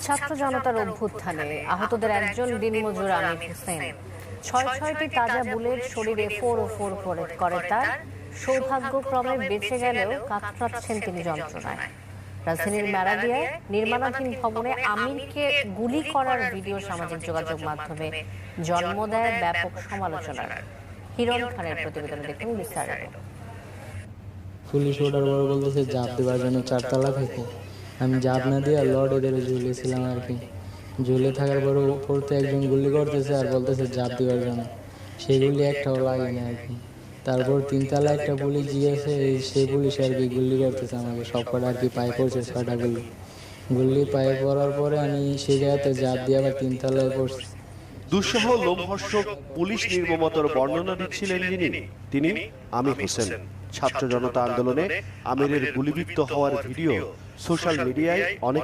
ছাত্র জনতার অভ্যুত্থানে আহতদের একজন দিনমজুর আমির হোসেন। ছয়টি তাজা বুলেট শরীরে ফোর করে তার। সৌভাগ্যক্রমে বেঁচে গেলেও কাতরাচ্ছেন তিনি যন্ত্রণায়। রাজধানীর মেরাদিয়ায় নির্মাণাধীন ভবনে আমিরকে গুলি করার ভিডিও সামাজিক যোগাযোগ মাধ্যমে জন্ম দেয় ব্যাপক সমালোচনার। হিরণ খানের প্রতিবেদনে দেখুন বিস্তারিত। পুলিশ ওঠার পর বলতেছে জাপ দেওয়ার জন্য 4 তলা থেকে। আমি জাপ না দিয়ে লড়ে ধরে ঝুলেছিলাম আর কি। ঝুলে থাকার পর উপর থেকে একজন গুলি করতেছে আর বলতেছে জাপ দেওয়ার জন্য। সেই গুলি একটাও লাগেনি আর কি। তারপর 3 তলা একটা পুলিশ গিয়েছে, সেই পুলিশ আর কি গুলি করতেছে আমাকে। সবকটা আর কি পায়ে পড়ছে 6টা গুলি পায়ে পড়ার পরে আমি সেই জায়গাতে জাপ দিয়ে আবার 3 তলায় পড়ছি। দুঃসহ লোমহর্ষক পুলিশ নির্মমতার বর্ণনা দিচ্ছিলেন তিনি আমির হোসেন। ছাত্র জনতা আন্দোলনে আমিরের গুলিবিদ্ধ হওয়ার ভিডিও সোশ্যাল মিডিয়ায় অনেক